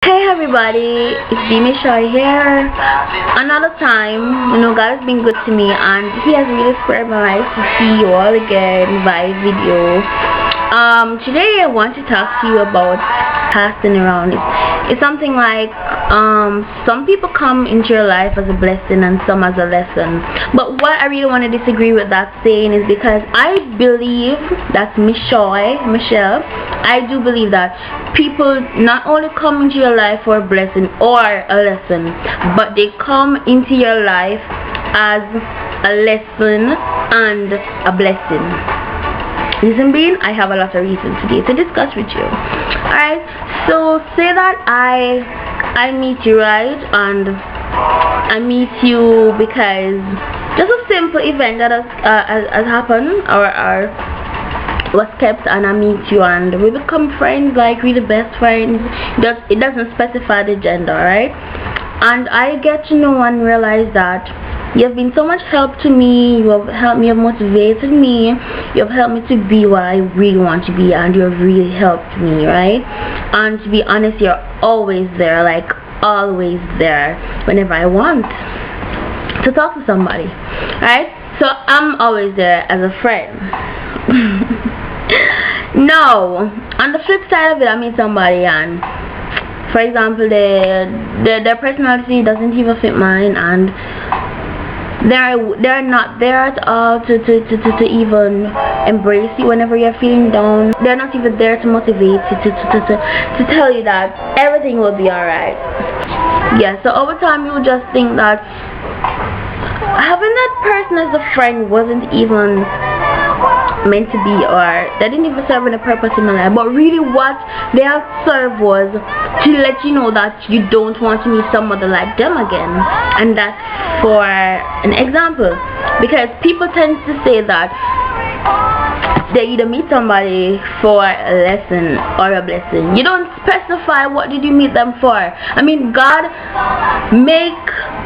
Hey everybody, it's Dimi Shaw here. Another time, God has been good to me and He has really spared my life to see you all again by video. Today I want to talk to you about passing around. It's something like some people come into your life as a blessing and some as a lesson. But what I really want to disagree with that saying is because I believe that's Michelle. I do believe that people not only come into your life for a blessing or a lesson, but they come into your life as a lesson and a blessing. Reason being, I have a lot of reasons today to discuss with you. Alright, so say that I meet you, right? And I meet you because just a simple event that has happened or was kept, and I meet you and we become friends, like really best friends. It doesn't specify the gender, right? And I get to know and realize that you have been so much help to me. You have helped me, you have motivated me, you have helped me to be what I really want to be, and you have really helped me, right? And to be honest, you're always there, like always there whenever I want to talk to somebody, right? So I'm always there as a friend. No, on the flip side of it, I meet somebody and for example their personality doesn't even fit mine, and they're not there at all to even embrace you whenever you're feeling down. They're not even there to motivate you, to tell you that everything will be alright. Yeah, so over time you just think that having that person as a friend wasn't even meant to be, or they didn't even serve any purpose in my life, but really what they have served was to let you know that you don't want to meet somebody like them again. And that's for an example, because people tend to say that they either meet somebody for a lesson or a blessing. You don't specify what did you meet them for. I mean, God make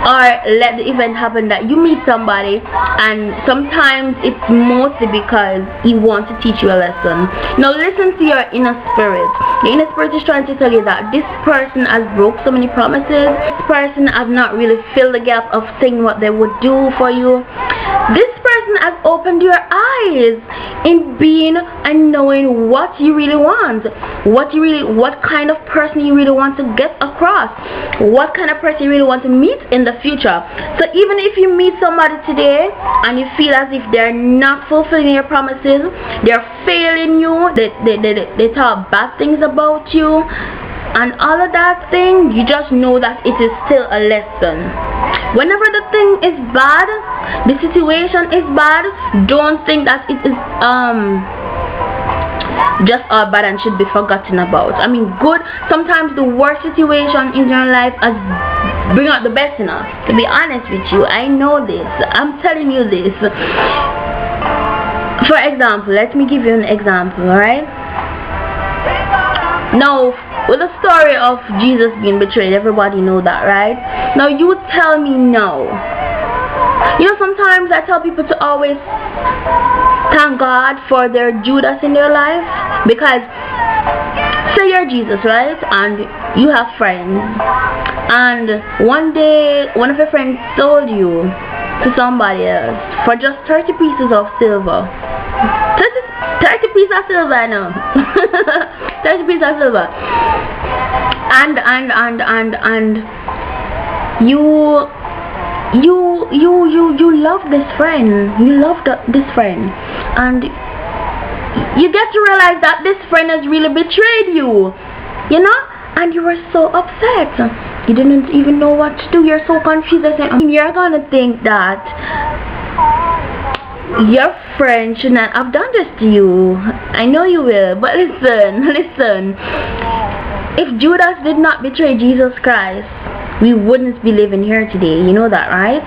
or let the event happen that you meet somebody, and sometimes it's mostly because He wants to teach you a lesson. Now listen to your inner spirit. Your inner spirit is trying to tell you that this person has broke so many promises. This person has not really filled the gap of saying what they would do for you. This person has opened your eyes in being and knowing what you really want, what kind of person you really want to get across, what kind of person you really want to meet in the future. So even if you meet somebody today and you feel as if they're not fulfilling your promises, they're failing you, they talk bad things about you and all of that thing, you just know that it is still a lesson. Whenever the thing is bad, the situation is bad, don't think that it is just all bad and should be forgotten about. I mean, good, sometimes the worst situation in your life has bring out the best in us. To be honest with you, I know this, I'm telling you this. For example, let me give you an example, alright? Now, with the story of Jesus being betrayed, everybody know that, right? Now you tell me no. You know, sometimes I tell people to always thank God for their Judas in their life, because say you're Jesus, right? And you have friends, and one day one of your friends sold you to somebody else for just 30 pieces of silver. 30 pieces of silver, I know. 30 pieces of silver. And you love this friend. You love this friend. And you get to realize that this friend has really betrayed you. You know? And you were so upset. You didn't even know what to do. You're so confused. You're gonna think that your friend should not have done this to you. I know you will, but listen. If Judas did not betray Jesus Christ, we wouldn't be living here today. You know that, right?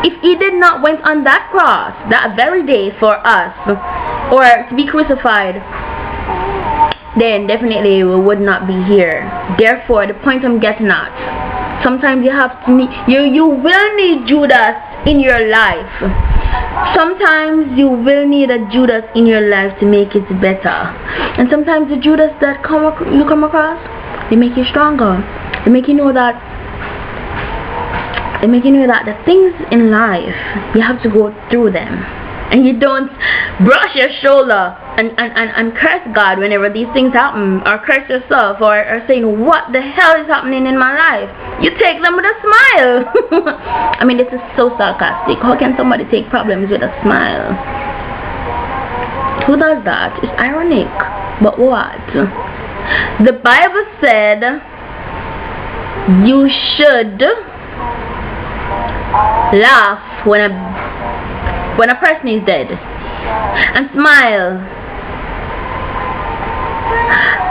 If he did not went on that cross that very day for us, or to be crucified, then definitely we would not be here. Therefore, the point I'm getting at, sometimes you have to need, you will need Judas in your life. Sometimes you will need a Judas in your life to make it better. And sometimes the Judas that you come across They make you stronger. They make you know that the things in life, you have to go through them. And you don't brush your shoulder and curse God whenever these things happen, or curse yourself, or saying, what the hell is happening in my life? You take them with a smile. I mean, this is so sarcastic. How can somebody take problems with a smile? Who does that? It's ironic. But what? The Bible said you should laugh when a person is dead, and smile.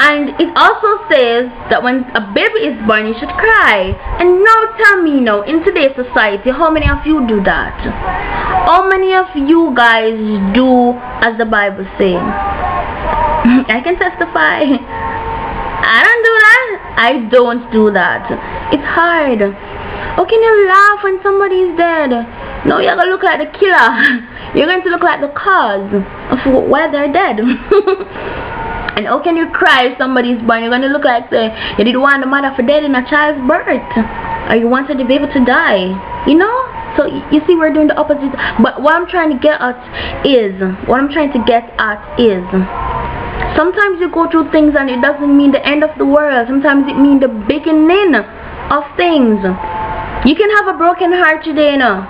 And it also says that when a baby is born, you should cry. And now tell me now, in today's society, how many of you do that? How many of you guys do as the Bible says? I can testify. I don't do that. I don't do that. It's hard. How can you laugh when somebody is dead? No, you're going to look like the killer. You're going to look like the cause of why they're dead. And how can you cry if somebody's born? You're going to look like you didn't want the mother for dead in a child's birth. Or you wanted the baby to die. You know? So you see, we're doing the opposite. But what I'm trying to get at is, sometimes you go through things and it doesn't mean the end of the world. Sometimes it means the beginning of things. You can have a broken heart today, you know.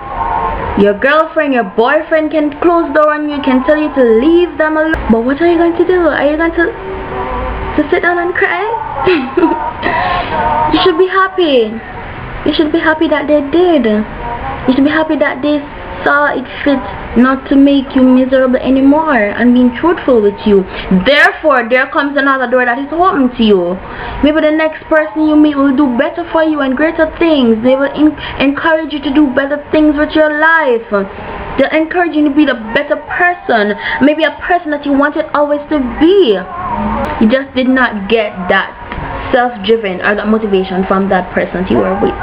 Your girlfriend, your boyfriend can close the door on you, can tell you to leave them alone. But what are you going to do? Are you going to sit down and cry? You should be happy. You should be happy that they did. You should be happy that they saw it fit not to make you miserable anymore and being truthful with you. Therefore, there comes another door that is open to you. Maybe the next person you meet will do better for you and greater things. They will encourage you to do better things with your life. They'll encourage you to be the better person. Maybe a person that you wanted always to be. You just did not get that self-driven or that motivation from that person you were with.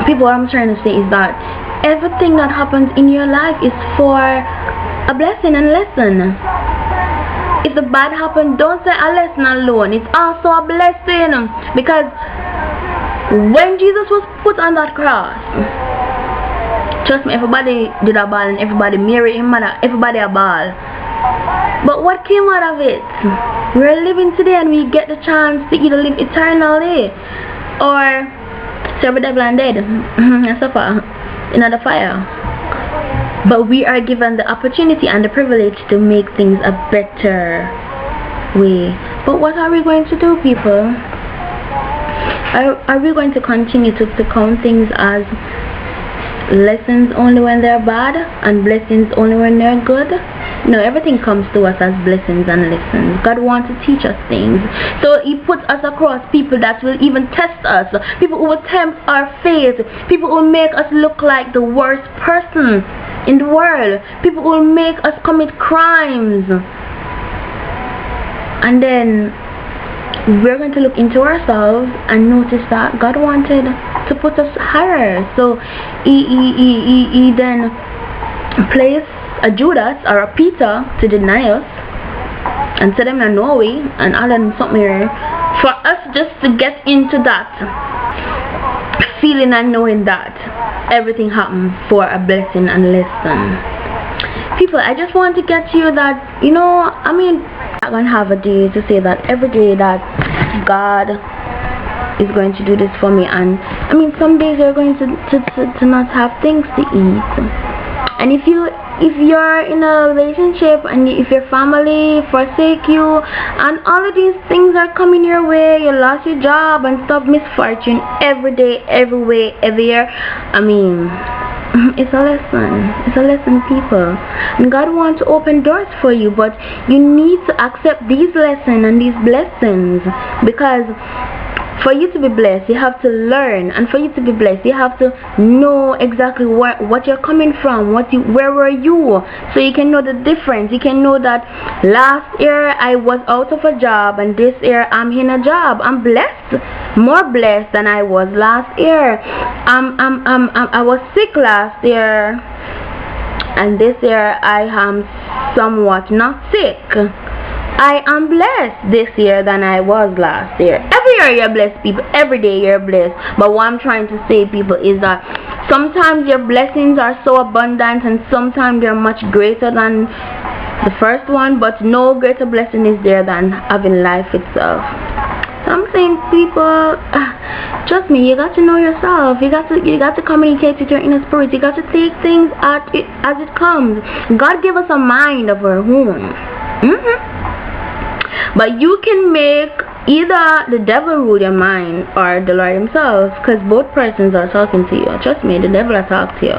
People, what I'm trying to say is that everything that happens in your life is for a blessing and lesson. If the bad happens, don't say a lesson alone. It's also a blessing. Because when Jesus was put on that cross, trust me, everybody did a ball and everybody married him, everybody a ball. But what came out of it? We're living today and we get the chance to either live eternally or serve the devil and dead and suffer in the fire. But we are given the opportunity and the privilege to make things a better way. But what are we going to do, people? Are we going to continue to count things as lessons only when they're bad and blessings only when they're good? No, everything comes to us as blessings and lessons. God wants to teach us things. So he puts us across people that will even test us. People who will tempt our faith. People who will make us look like the worst person in the world. People who will make us commit crimes. And then we're going to look into ourselves and notice that God wanted to put us higher. So he then placed a Judas or a Peter to deny us and set them in Norway and all them something here for us just to get into that feeling and knowing that everything happened for a blessing and lesson. People, I just want to get you that, you know, I mean, I'm going to have a day to say that every day that God is going to do this for me. And I mean, some days you're going to not have things to eat. And if you're in a relationship and if your family forsake you and all of these things are coming your way, you lost your job and stuff, misfortune every day, every way, every year, I mean, it's a lesson. It's a lesson, people. And God wants to open doors for you, but you need to accept these lessons and these blessings, because for you to be blessed, you have to learn, and for you to be blessed, you have to know exactly what you're coming from, where were you, so you can know the difference. You can know that last year I was out of a job, and this year I'm in a job. I'm blessed, more blessed than I was last year. I was sick last year, and this year I am somewhat not sick. I am blessed this year than I was last year. Every sure you're blessed, people. Every day you're blessed. But what I'm trying to say, people, is that sometimes your blessings are so abundant and sometimes they're much greater than the first one, but no greater blessing is there than having life itself. So I'm saying, people, trust me, you got to know yourself. You got to communicate with your inner spirit. You got to take things as it comes. God gave us a mind of our own. But you can make either the devil rule your mind or the Lord himself, because both persons are talking to you. Trust me, the devil will talk to you.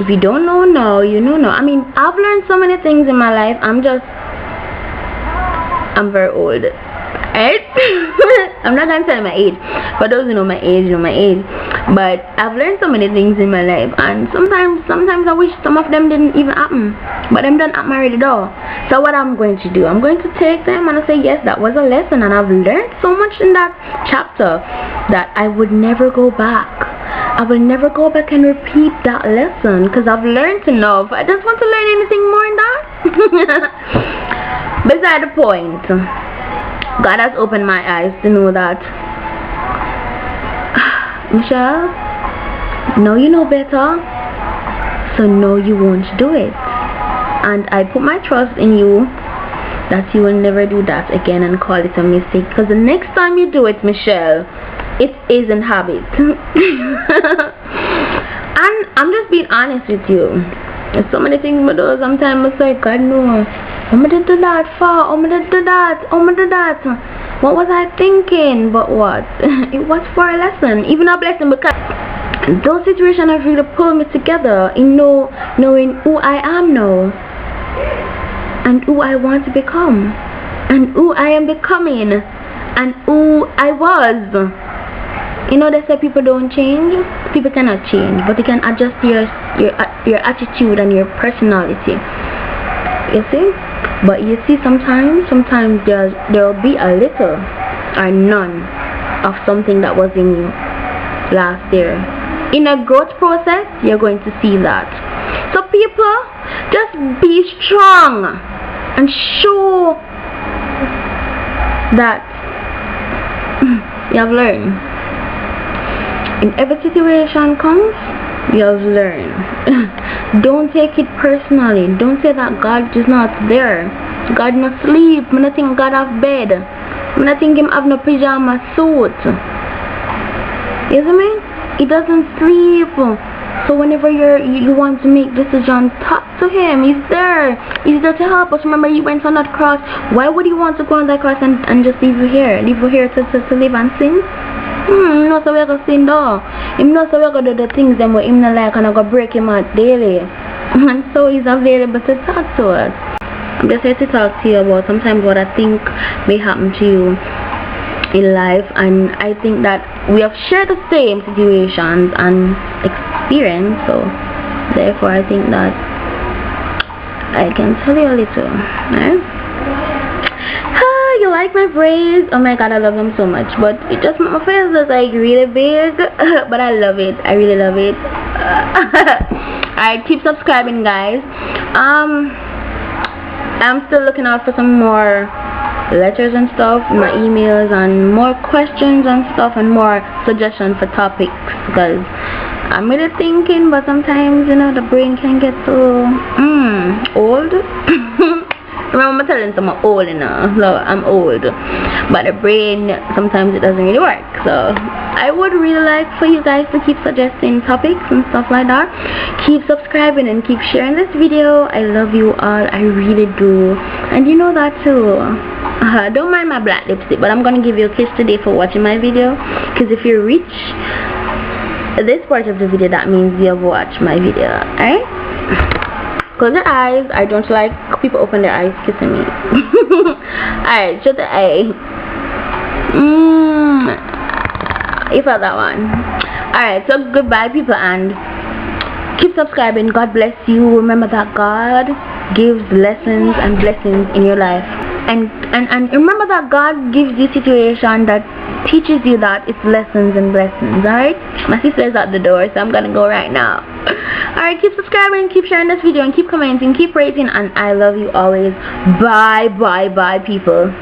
If you don't know now, you know now. I mean, I've learned so many things in my life. I'm very old. Right? I'm not gonna tell my age. For those who know my age, know my age. But I've learned so many things in my life, and sometimes I wish some of them didn't even happen. But them done happen already though. So what I'm going to do, I'm going to take them and I say, yes, that was a lesson, and I've learned so much in that chapter that I would never go back. I will never go back and repeat that lesson, because I've learned enough. I just want to learn anything more in that. Beside the point, God has opened my eyes to know that, Michelle, now you know better, so no, you won't do it. And I put my trust in you that you will never do that again and call it a mistake, because the next time you do it, Michelle, it isn't habit. And I'm just being honest with you. There's so many things I do. Sometimes I say, God no, I'm gonna do that for, I'm gonna do that, I'm gonna do that. What was I thinking? But what? It was for a lesson, even a blessing, because those situations have really pulled me together in knowing who I am now and who I want to become and who I am becoming and who I was. You know, they say people don't change. People cannot change, but they can adjust your attitude and your personality. You see? But you see, sometimes there will be a little or none of something that was in you last year. In a growth process, you're going to see that. So people, just be strong and show that you have learned. In every situation comes, you have learned. Don't take it personally. Don't say that God is not there. God not sleep. I don't think God have bed. I don't think him have no pajama suit. You see me? He doesn't sleep. So whenever you want to make decisions, talk to him. He's there. He's there to help us. Remember, he went on that cross. Why would he want to go on that cross and just leave you here? Leave you here to live and sin? No, so we're going to sin though. Him not so we're going to do the things them where him not like and I go break him out daily. And so he's available to talk to us. I'm just here to talk to you about sometimes what I think may happen to you in life, and I think that we have shared the same situations and experience, so therefore I think that I can tell you a little, right? You like my braids? Oh my god, I love them so much, but it just my face is like really big, but I love it. I really love it. Alright, keep subscribing, guys. I'm still looking out for some more letters and stuff, my emails, and more questions and stuff, and more suggestions for topics, because I'm really thinking, but sometimes, you know, the brain can get so old. Remember I'm telling them I'm old, you know. So I'm old, but the brain sometimes it doesn't really work. So I would really like for you guys to keep suggesting topics and stuff like that. Keep subscribing and keep sharing this video. I love you all, I really do, and you know that too. Don't mind my black lipstick, but I'm gonna give you a kiss today for watching my video, because if you reach this part of the video, that means you have watched my video. Alright, close your eyes. I don't like people open their eyes kissing me. Alright, shut the eye. You felt that one. Alright, so goodbye people, and keep subscribing. God bless you. Remember that God gives lessons and blessings in your life, and remember that God gives you situation that teaches you that it's lessons and blessings. Alright, my sister's at the door, so I'm gonna go right now. Alright, keep subscribing, keep sharing this video, and keep commenting, keep rating, and I love you always. Bye bye bye people.